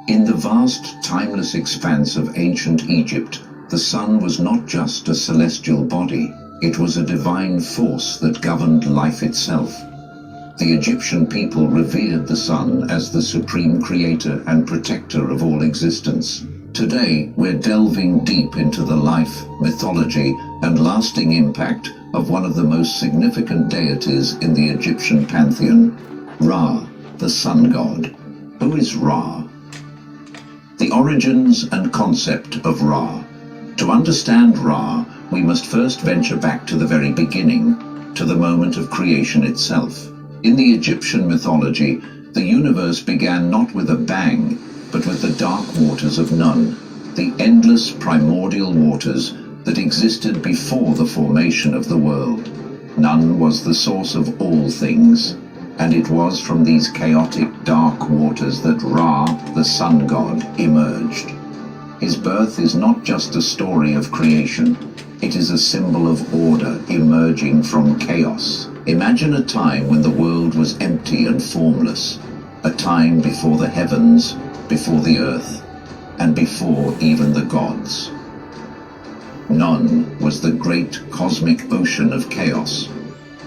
In the vast, timeless expanse of ancient Egypt, the sun was not just a celestial body, it was a divine force that governed life itself. The Egyptian people revered the sun as the supreme creator and protector of all existence. Today, we're delving deep into the life, mythology, and lasting impact of one of the most significant deities in the Egyptian pantheon, Ra, the sun god. Who is Ra? The origins and concept of Ra. To understand Ra, we must first venture back to the very beginning, to the moment of creation itself. In the Egyptian mythology, the universe began not with a bang, but with the dark waters of Nun, the endless primordial waters that existed before the formation of the world. Nun was the source of all things, and it was from these chaotic dark waters that Ra, the sun god, emerged. His birth is not just a story of creation, it is a symbol of order emerging from chaos. Imagine a time when the world was empty and formless, a time before the heavens, before the earth, and before even the gods. Nun was the great cosmic ocean of chaos,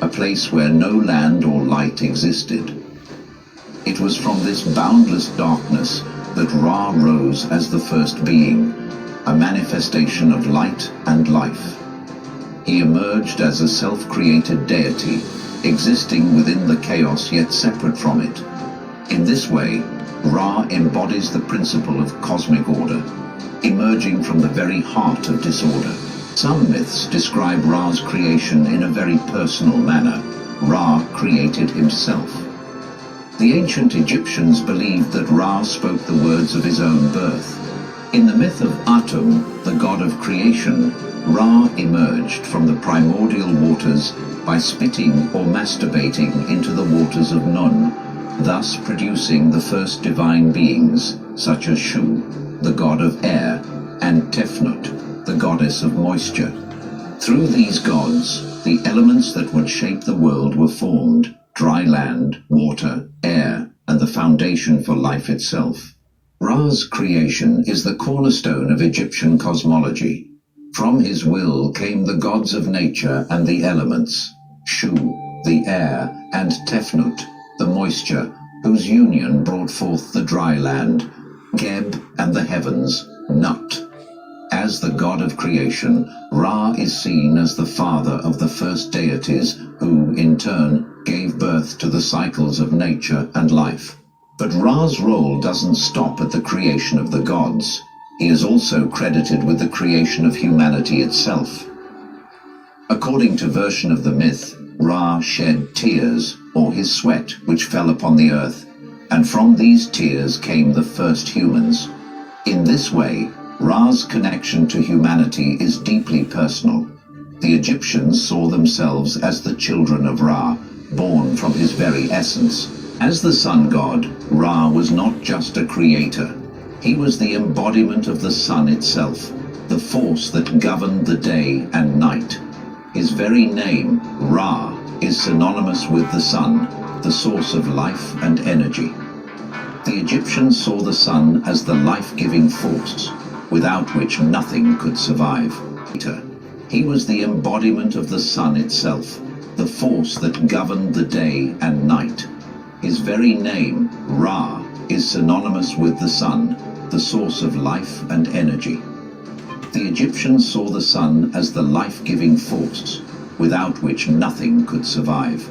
a place where no land or light existed. It was from this boundless darkness that Ra rose as the first being, a manifestation of light and life. He emerged as a self-created deity, existing within the chaos yet separate from it. In this way, Ra embodies the principle of cosmic order, emerging from the very heart of disorder. Some myths describe Ra's creation in a very personal manner. Ra created himself. The ancient Egyptians believed that Ra spoke the words of his own birth. In the myth of Atum, the god of creation, Ra emerged from the primordial waters by spitting or masturbating into the waters of Nun, thus producing the first divine beings, such as Shu, the god of air, and Tefnut, the goddess of moisture. Through these gods, the elements that would shape the world were formed: dry land, water, air, and the foundation for life itself. Ra's creation is the cornerstone of Egyptian cosmology. From his will came the gods of nature and the elements, Shu, the air, and Tefnut, the moisture, whose union brought forth the dry land, Geb, and the heavens, Nut. As the god of creation, Ra is seen as the father of the first deities who, in turn, gave birth to the cycles of nature and life. But Ra's role doesn't stop at the creation of the gods. He is also credited with the creation of humanity itself. According to version of the myth, Ra shed tears, or his sweat, which fell upon the earth, and from these tears came the first humans. In this way, Ra's connection to humanity is deeply personal. The Egyptians saw themselves as the children of Ra, born from his very essence. As the sun god, Ra was not just a creator. He was the embodiment of the sun itself, the force that governed the day and night. His very name, Ra, is synonymous with the sun, the source of life and energy. The Egyptians saw the sun as the life-giving force, without which nothing could survive. He was the embodiment of the sun itself, the force that governed the day and night. His very name, Ra, is synonymous with the sun, the source of life and energy. The Egyptians saw the sun as the life-giving force, without which nothing could survive.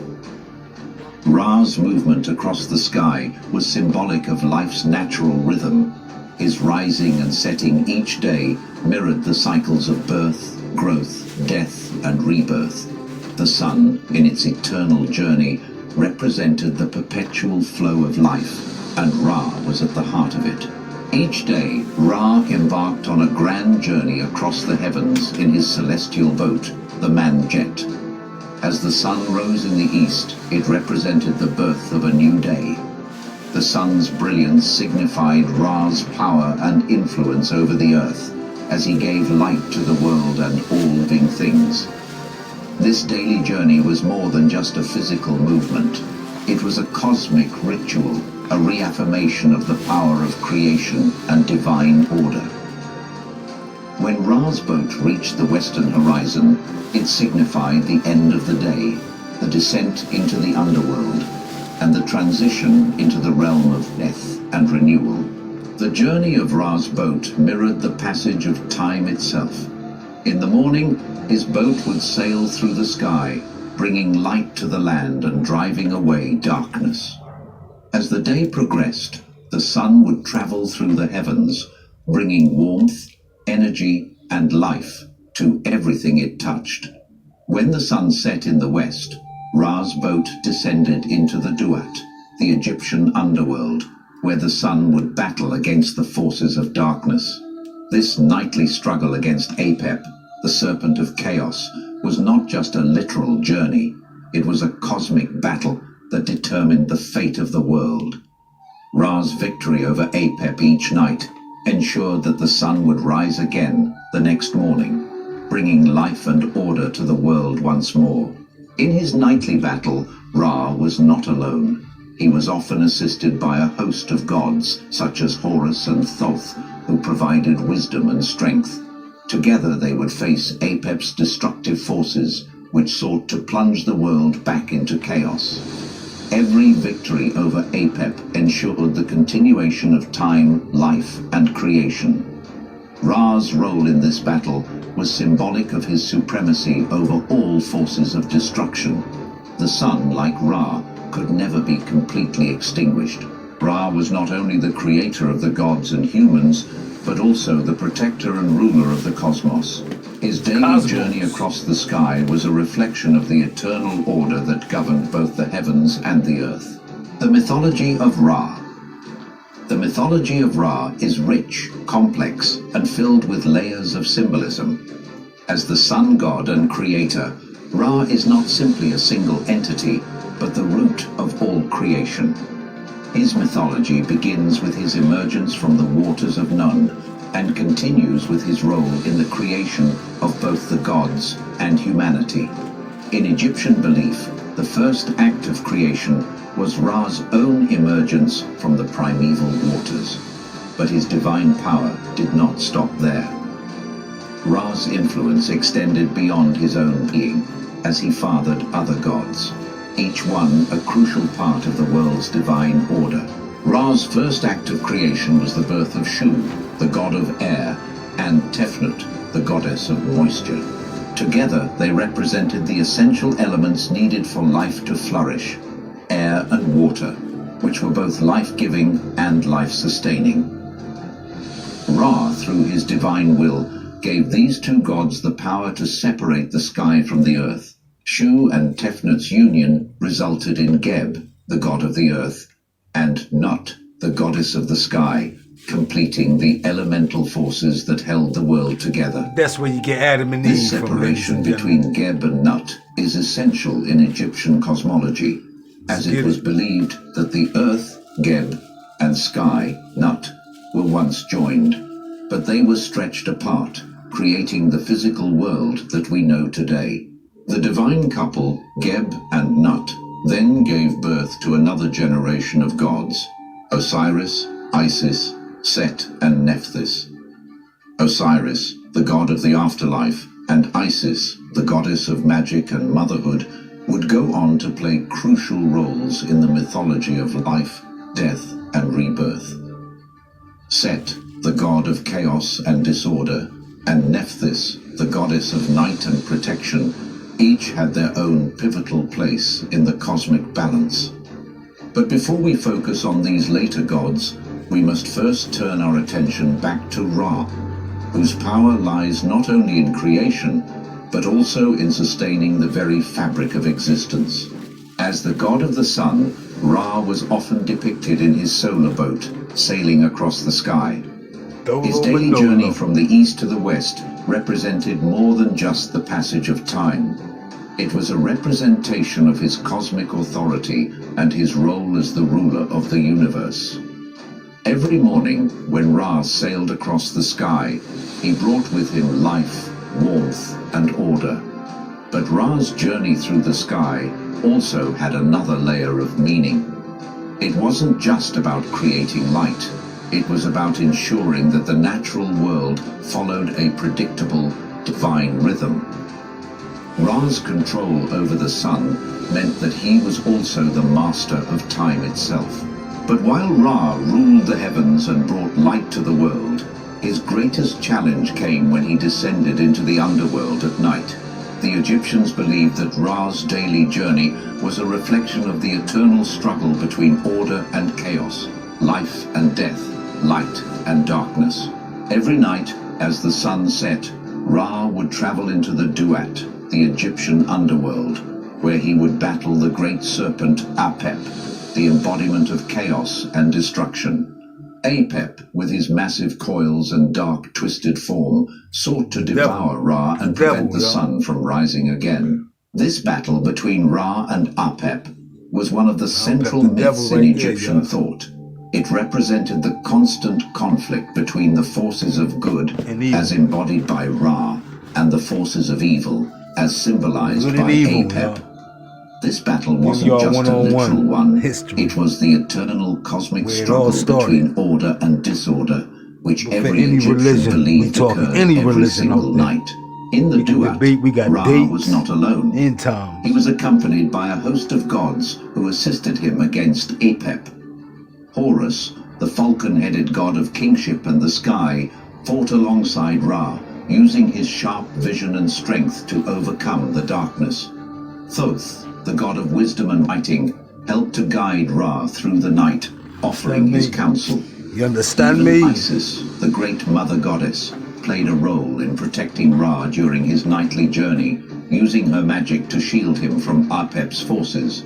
Ra's movement across the sky was symbolic of life's natural rhythm. His rising and setting each day mirrored the cycles of birth, growth, death, and rebirth. The sun, in its eternal journey, represented the perpetual flow of life, and Ra was at the heart of it. Each day, Ra embarked on a grand journey across the heavens in his celestial boat, the Manjet. As the sun rose in the east, it represented the birth of a new day. The sun's brilliance signified Ra's power and influence over the earth, as he gave light to the world and all living things. This daily journey was more than just a physical movement. It was a cosmic ritual, a reaffirmation of the power of creation and divine order. When Ra's boat reached the western horizon, it signified the end of the day, the descent into the underworld, and the transition into the realm of death and renewal. The journey of Ra's boat mirrored the passage of time itself. In the morning, his boat would sail through the sky, bringing light to the land and driving away darkness. As the day progressed, the sun would travel through the heavens, bringing warmth, energy, and life to everything it touched. When the sun set in the west, Ra's boat descended into the Duat, the Egyptian underworld, where the sun would battle against the forces of darkness. This nightly struggle against Apep, the serpent of chaos, was not just a literal journey. It was a cosmic battle that determined the fate of the world. Ra's victory over Apep each night ensured that the sun would rise again the next morning, bringing life and order to the world once more. In his nightly battle, Ra was not alone. He was often assisted by a host of gods, such as Horus and Thoth, who provided wisdom and strength. Together they would face Apep's destructive forces, which sought to plunge the world back into chaos. Every victory over Apep ensured the continuation of time, life, and creation. Ra's role in this battle was symbolic of his supremacy over all forces of destruction. The sun, like Ra, could never be completely extinguished. Ra was not only the creator of the gods and humans, but also the protector and ruler of the cosmos. His daily journey across the sky was a reflection of the eternal order that governed both the heavens and the earth. The mythology of Ra. The mythology of Ra is rich, complex, and filled with layers of symbolism. As the sun god and creator, Ra is not simply a single entity, but the root of all creation. His mythology begins with his emergence from the waters of Nun, and continues with his role in the creation of both the gods and humanity. In Egyptian belief, the first act of creation was Ra's own emergence from the primeval waters. But his divine power did not stop there. Ra's influence extended beyond his own being, as he fathered other gods, each one a crucial part of the world's divine order. Ra's first act of creation was the birth of Shu, the god of air, and Tefnut, the goddess of moisture. Together, they represented the essential elements needed for life to flourish: air and water, which were both life-giving and life-sustaining. Ra, through his divine will, gave these two gods the power to separate the sky from the earth. Shu and Tefnut's union resulted in Geb, the god of the earth, and Nut, the goddess of the sky, completing the elemental forces that held the world together. That's where you get Adam and Eve. This separation between Geb and Nut is essential in Egyptian cosmology, as it was believed that the earth, Geb, and sky, Nut, were once joined, but they were stretched apart, creating the physical world that we know today. The divine couple, Geb and Nut, then gave birth to another generation of gods: Osiris, Isis, Set, and Nephthys. Osiris, the god of the afterlife, and Isis, the goddess of magic and motherhood, would go on to play crucial roles in the mythology of life, death, and rebirth. Set, the god of chaos and disorder, and Nephthys, the goddess of night and protection, each had their own pivotal place in the cosmic balance. But before we focus on these later gods, we must first turn our attention back to Ra, whose power lies not only in creation, but also in sustaining the very fabric of existence. As the god of the sun, Ra was often depicted in his solar boat, sailing across the sky. His daily journey from the east to the west represented more than just the passage of time. It was a representation of his cosmic authority and his role as the ruler of the universe. Every morning, when Ra sailed across the sky, he brought with him life, warmth, and order. But Ra's journey through the sky also had another layer of meaning. It wasn't just about creating light. It was about ensuring that the natural world followed a predictable, divine rhythm. Ra's control over the sun meant that he was also the master of time itself. But while Ra ruled the heavens and brought light to the world, his greatest challenge came when he descended into the underworld at night. The Egyptians believed that Ra's daily journey was a reflection of the eternal struggle between order and chaos, life and death, light and darkness. Every night, as the sun set, Ra would travel into the Duat, the Egyptian underworld, where he would battle the great serpent Apep, the embodiment of chaos and destruction. Apep, with his massive coils and dark, twisted form, sought to devour Ra and prevent the sun from rising again. This battle between Ra and Apep was one of the central myths in Egyptian thought. It represented the constant conflict between the forces of good, as embodied by Ra, and the forces of evil, as symbolized by Apep. This battle wasn't just a literal one. It was the eternal cosmic struggle between order and disorder, which every Egyptian believed occurred every single night. In the Duat, Ra was not alone. He was accompanied by a host of gods who assisted him against Apep. Horus, the falcon-headed god of kingship and the sky, fought alongside Ra, using his sharp vision and strength to overcome the darkness. Thoth, the god of wisdom and writing, helped to guide Ra through the night, offering his counsel. You understand Even me? Isis, the great mother goddess, played a role in protecting Ra during his nightly journey, using her magic to shield him from Apep's forces.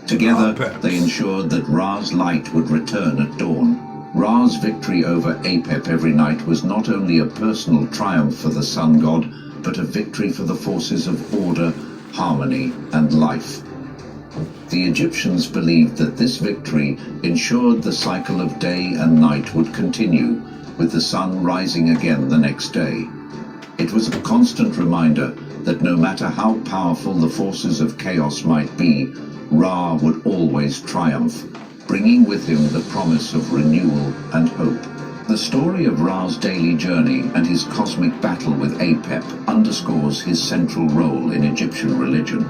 Together, they ensured that Ra's light would return at dawn. Ra's victory over Apep every night was not only a personal triumph for the sun god, but a victory for the forces of order, harmony, and life. The Egyptians believed that this victory ensured the cycle of day and night would continue, with the sun rising again the next day. It was a constant reminder that no matter how powerful the forces of chaos might be, Ra would always triumph, bringing with him the promise of renewal and hope. The story of Ra's daily journey and his cosmic battle with Apep underscores his central role in Egyptian religion.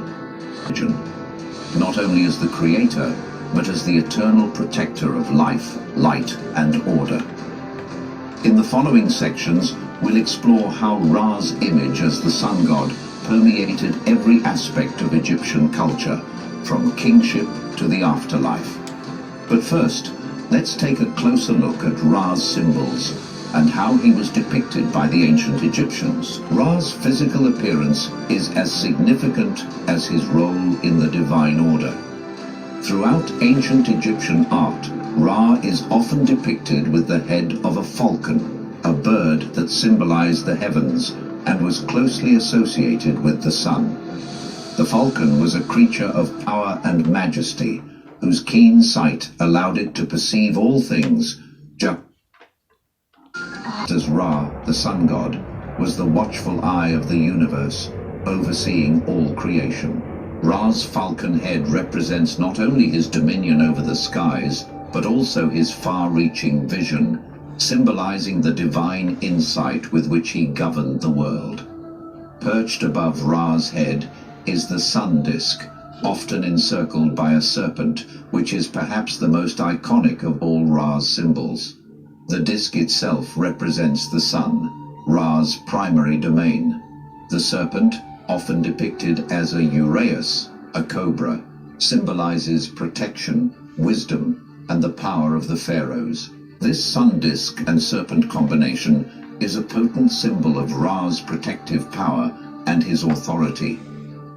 Not only as the creator, but as the eternal protector of life, light, and order. In the following sections, we'll explore how Ra's image as the sun god permeated every aspect of Egyptian culture, from kingship to the afterlife. But first, let's take a closer look at Ra's symbols and how he was depicted by the ancient Egyptians. Ra's physical appearance is as significant as his role in the divine order. Throughout ancient Egyptian art, Ra is often depicted with the head of a falcon, a bird that symbolized the heavens and was closely associated with the sun. The falcon was a creature of power and majesty, whose keen sight allowed it to perceive all things, just as Ra, the sun god, was the watchful eye of the universe, overseeing all creation. Ra's falcon head represents not only his dominion over the skies, but also his far-reaching vision, symbolizing the divine insight with which he governed the world. Perched above Ra's head is the sun disk, often encircled by a serpent, which is perhaps the most iconic of all Ra's symbols. The disk itself represents the sun, Ra's primary domain. The serpent, often depicted as a uraeus, a cobra, symbolizes protection, wisdom, and the power of the pharaohs. This sun disk and serpent combination is a potent symbol of Ra's protective power and his authority.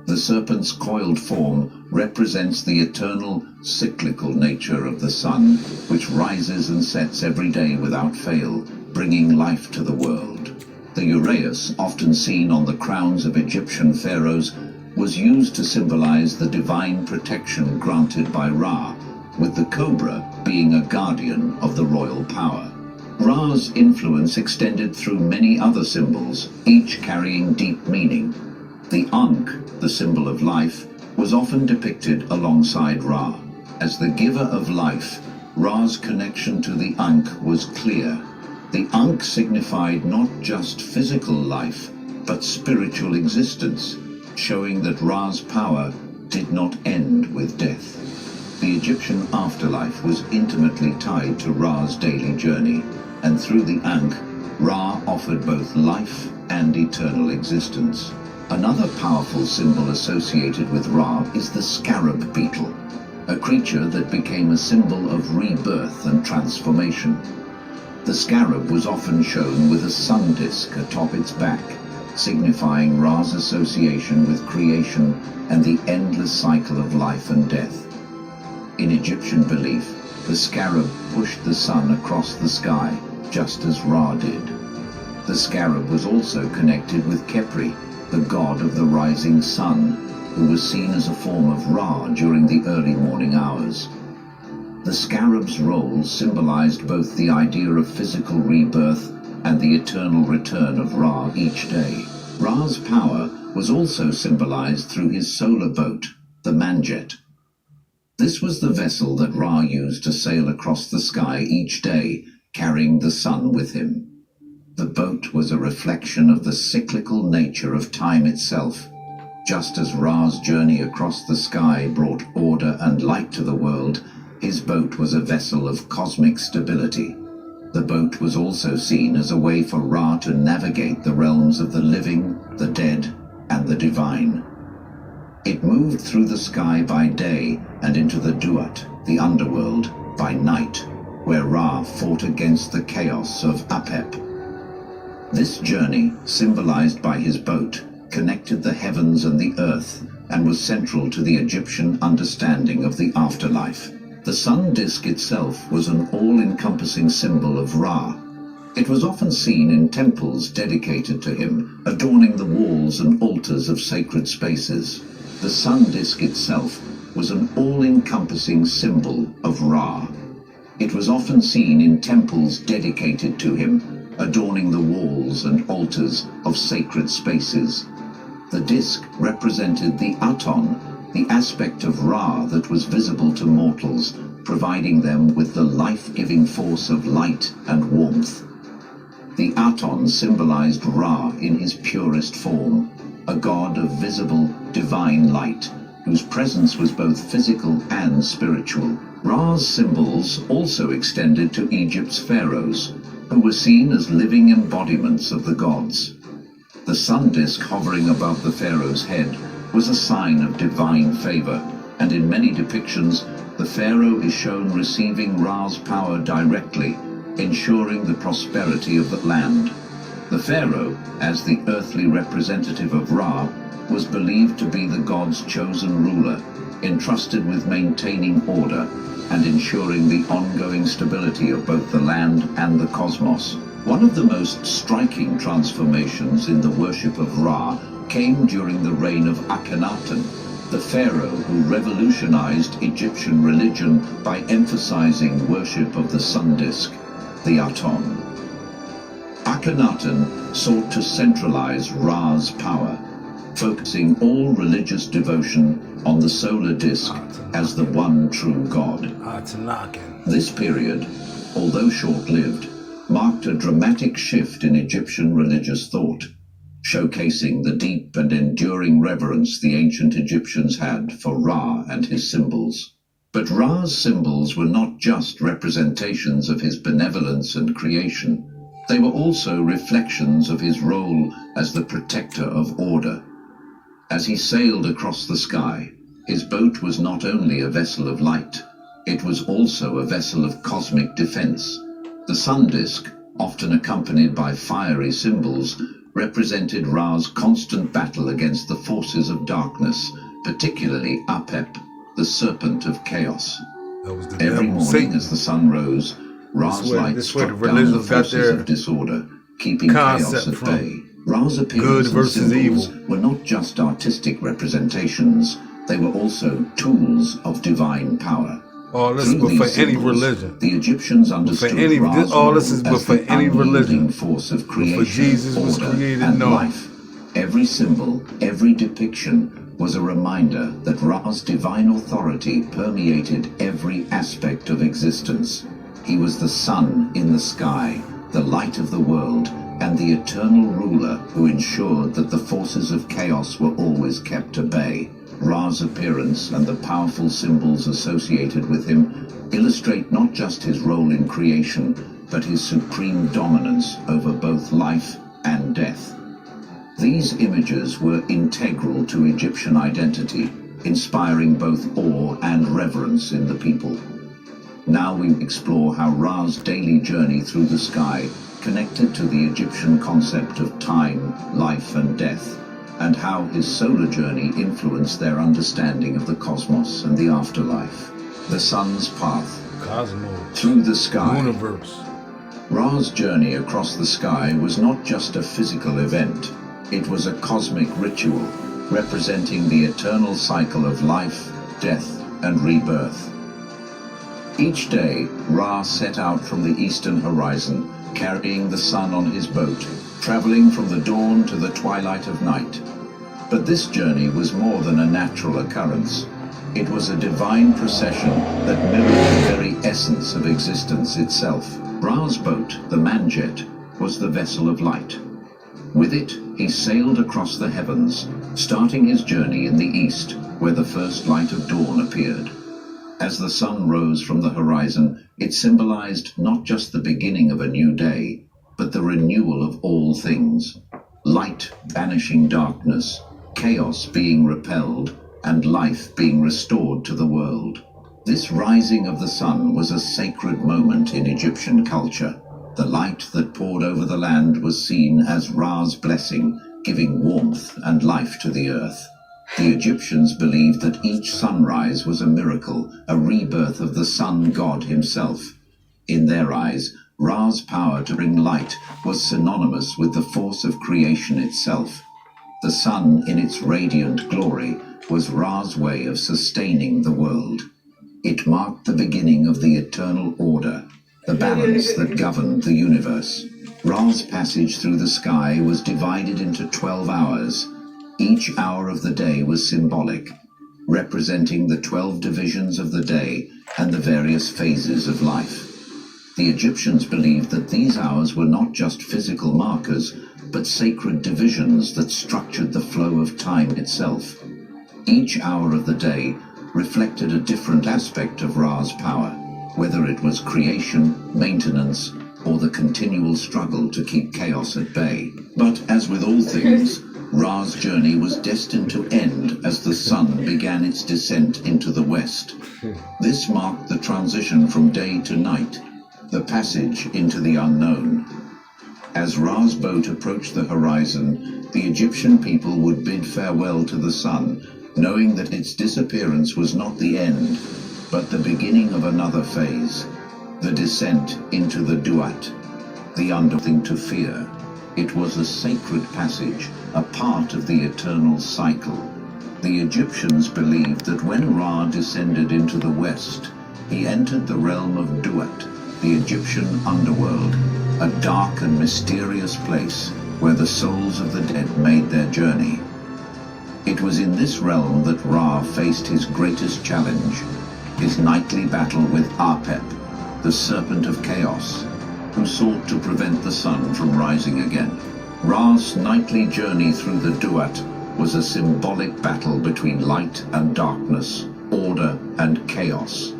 The serpent's coiled form represents the eternal, cyclical nature of the sun, which rises and sets every day without fail, bringing life to the world. The uraeus, often seen on the crowns of Egyptian pharaohs, was used to symbolize the divine protection granted by Ra, with the cobra being a guardian of the royal power. Ra's influence extended through many other symbols, each carrying deep meaning. The Ankh, the symbol of life, was often depicted alongside Ra. As the giver of life, Ra's connection to the Ankh was clear. The Ankh signified not just physical life, but spiritual existence, showing that Ra's power did not end with death. The Egyptian afterlife was intimately tied to Ra's daily journey, and through the Ankh, Ra offered both life and eternal existence. Another powerful symbol associated with Ra is the scarab beetle, a creature that became a symbol of rebirth and transformation. The scarab was often shown with a sun disk atop its back, signifying Ra's association with creation and the endless cycle of life and death. In Egyptian belief, the scarab pushed the sun across the sky, just as Ra did. The scarab was also connected with Khepri, the god of the rising sun, who was seen as a form of Ra during the early morning hours. The scarab's role symbolized both the idea of physical rebirth and the eternal return of Ra each day. Ra's power was also symbolized through his solar boat, the Manjet. This was the vessel that Ra used to sail across the sky each day, carrying the sun with him. The boat was a reflection of the cyclical nature of time itself. Just as Ra's journey across the sky brought order and light to the world, his boat was a vessel of cosmic stability. The boat was also seen as a way for Ra to navigate the realms of the living, the dead, and the divine. It moved through the sky by day and into the Duat, the underworld, by night, where Ra fought against the chaos of Apep. This journey, symbolized by his boat, connected the heavens and the earth and was central to the Egyptian understanding of the afterlife. The sun disk itself was an all-encompassing symbol of Ra. It was often seen in temples dedicated to him, adorning the walls and altars of sacred spaces. The sun disk itself was an all-encompassing symbol of Ra. It was often seen in temples dedicated to him, adorning the walls and altars of sacred spaces. The disk represented the Aton, the aspect of Ra that was visible to mortals, providing them with the life-giving force of light and warmth. The Aton symbolized Ra in his purest form, a god of visible, divine light, whose presence was both physical and spiritual. Ra's symbols also extended to Egypt's pharaohs, who were seen as living embodiments of the gods. The sun disk hovering above the pharaoh's head was a sign of divine favor, and in many depictions, the pharaoh is shown receiving Ra's power directly, ensuring the prosperity of the land. The pharaoh, as the earthly representative of Ra, was believed to be the god's chosen ruler, entrusted with maintaining order and ensuring the ongoing stability of both the land and the cosmos. One of the most striking transformations in the worship of Ra came during the reign of Akhenaten, the pharaoh who revolutionized Egyptian religion by emphasizing worship of the sun disk, the Aton. Akhenaten sought to centralize Ra's power, focusing all religious devotion on the solar disk as the one true god. This period, although short-lived, marked a dramatic shift in Egyptian religious thought, showcasing the deep and enduring reverence the ancient Egyptians had for Ra and his symbols. But Ra's symbols were not just representations of his benevolence and creation. They were also reflections of his role as the protector of order. As he sailed across the sky, his boat was not only a vessel of light, it was also a vessel of cosmic defense. The sun disk, often accompanied by fiery symbols, represented Ra's constant battle against the forces of darkness, particularly Apep, the serpent of chaos. Every morning as the sun rose, Ra's light struck down the forces of disorder, keeping chaos at bay. Ra's appearance and symbols were not just artistic representations, they were also tools of divine power. All this is but for any religion. The Egyptians understood Ra's all this is but for any religion. Force of creation, for Jesus was order, created, and no. life. Every symbol, every depiction was a reminder that Ra's divine authority permeated every aspect of existence. He was the sun in the sky, the light of the world, and the eternal ruler who ensured that the forces of chaos were always kept at bay. Ra's appearance and the powerful symbols associated with him illustrate not just his role in creation, but his supreme dominance over both life and death. These images were integral to Egyptian identity, inspiring both awe and reverence in the people. Now we explore how Ra's daily journey through the sky connected to the Egyptian concept of time, life, and death, and how his solar journey influenced their understanding of the cosmos and the afterlife. The sun's path Cosmos. through the sky. Universe. Ra's journey across the sky was not just a physical event. It was a cosmic ritual, representing the eternal cycle of life, death, and rebirth. Each day, Ra set out from the eastern horizon, carrying the sun on his boat, traveling from the dawn to the twilight of night. But this journey was more than a natural occurrence. It was a divine procession that mirrored the very essence of existence itself. Ra's boat, the Manjet, was the vessel of light. With it, he sailed across the heavens, starting his journey in the east, where the first light of dawn appeared. As the sun rose from the horizon, it symbolized not just the beginning of a new day, but the renewal of all things. Light banishing darkness, chaos being repelled, and life being restored to the world. This rising of the sun was a sacred moment in Egyptian culture. The light that poured over the land was seen as Ra's blessing, giving warmth and life to the earth. The Egyptians believed that each sunrise was a miracle, a rebirth of the sun god himself. In their eyes, Ra's power to bring light was synonymous with the force of creation itself. The sun, in its radiant glory, was Ra's way of sustaining the world. It marked the beginning of the eternal order, the balance that governed the universe. Ra's passage through the sky was divided into 12 hours. Each hour of the day was symbolic, representing the 12 divisions of the day and the various phases of life. The Egyptians believed that these hours were not just physical markers, but sacred divisions that structured the flow of time itself. Each hour of the day reflected a different aspect of Ra's power, whether it was creation, maintenance, or the continual struggle to keep chaos at bay. But as with all things, Ra's journey was destined to end as the sun began its descent into the west. This marked the transition from day to night, the passage into the unknown. As Ra's boat approached the horizon, the Egyptian people would bid farewell to the sun, knowing that its disappearance was not the end, but the beginning of another phase, the descent into the Duat, the underthing to fear. It was a sacred passage, a part of the eternal cycle. The Egyptians believed that when Ra descended into the west, he entered the realm of Duat, the Egyptian underworld, a dark and mysterious place where the souls of the dead made their journey. It was in this realm that Ra faced his greatest challenge, his nightly battle with Apep, the serpent of chaos, who sought to prevent the sun from rising again. Ra's nightly journey through the Duat was a symbolic battle between light and darkness, order and chaos.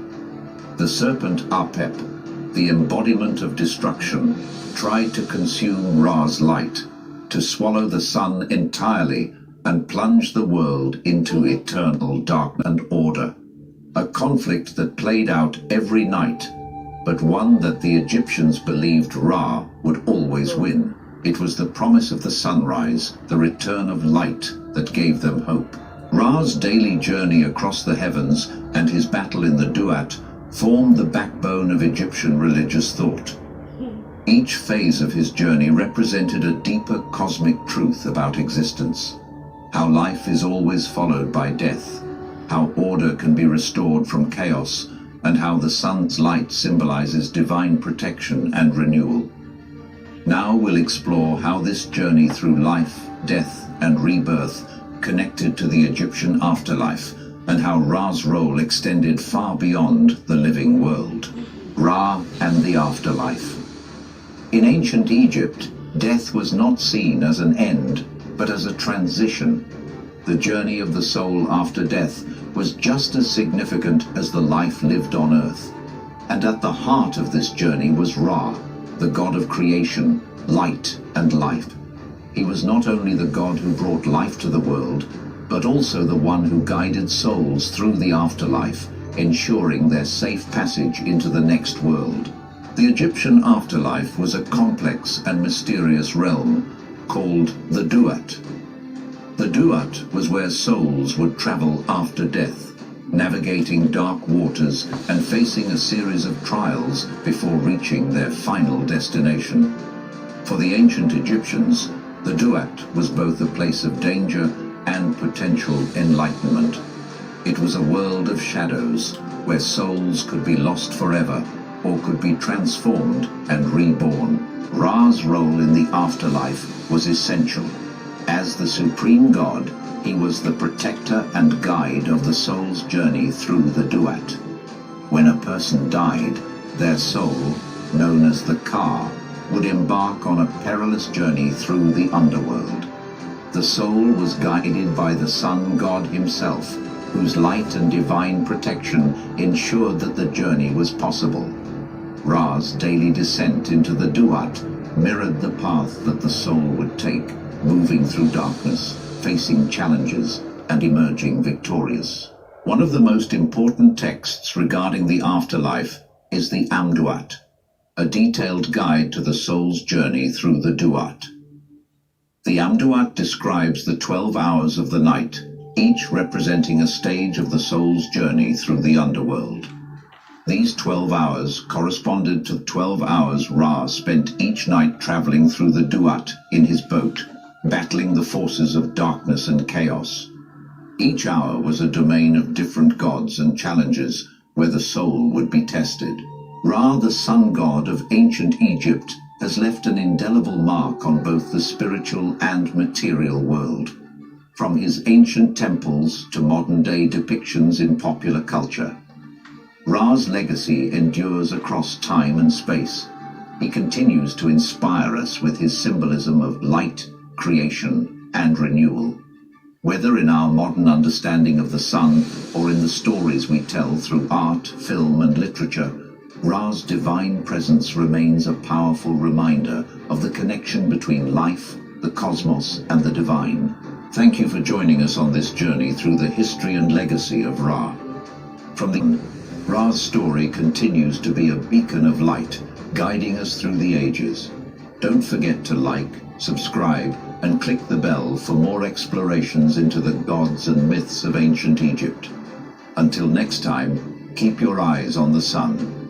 The serpent Apep, the embodiment of destruction, tried to consume Ra's light, to swallow the sun entirely and plunge the world into eternal darkness and order. A conflict that played out every night, but one that the Egyptians believed Ra would always win. It was the promise of the sunrise, the return of light, that gave them hope. Ra's daily journey across the heavens and his battle in the Duat formed the backbone of Egyptian religious thought. Each phase of his journey represented a deeper cosmic truth about existence. How life is always followed by death, how order can be restored from chaos, and how the sun's light symbolizes divine protection and renewal. Now we'll explore how this journey through life, death, and rebirth connected to the Egyptian afterlife and how Ra's role extended far beyond the living world. Ra and the afterlife. In ancient Egypt, death was not seen as an end, but as a transition. The journey of the soul after death was just as significant as the life lived on earth. And at the heart of this journey was Ra, the god of creation, light and life. He was not only the god who brought life to the world, but also the one who guided souls through the afterlife, ensuring their safe passage into the next world. The Egyptian afterlife was a complex and mysterious realm called the Duat. The Duat was where souls would travel after death, navigating dark waters and facing a series of trials before reaching their final destination. For the ancient Egyptians, the Duat was both a place of danger and potential enlightenment. It was a world of shadows, where souls could be lost forever or could be transformed and reborn. Ra's role in the afterlife was essential. As the supreme god, he was the protector and guide of the soul's journey through the Duat. When a person died, their soul, known as the Ka, would embark on a perilous journey through the underworld. The soul was guided by the sun god himself, whose light and divine protection ensured that the journey was possible. Ra's daily descent into the Duat mirrored the path that the soul would take, moving through darkness, facing challenges, and emerging victorious. One of the most important texts regarding the afterlife is the Amduat, a detailed guide to the soul's journey through the Duat. The Amduat describes the 12 hours of the night, each representing a stage of the soul's journey through the underworld. These 12 hours corresponded to 12 hours Ra spent each night traveling through the Duat in his boat, battling the forces of darkness and chaos. Each hour was a domain of different gods and challenges where the soul would be tested. Ra, the sun god of ancient Egypt, has left an indelible mark on both the spiritual and material world. From his ancient temples to modern-day depictions in popular culture, Ra's legacy endures across time and space. He continues to inspire us with his symbolism of light, creation, and renewal. Whether in our modern understanding of the sun or in the stories we tell through art, film, and literature, Ra's divine presence remains a powerful reminder of the connection between life, the cosmos, and the divine. Thank you for joining us on this journey through the history and legacy of Ra. Ra's story continues to be a beacon of light, guiding us through the ages. Don't forget to like, subscribe, and click the bell for more explorations into the gods and myths of ancient Egypt. Until next time, keep your eyes on the sun.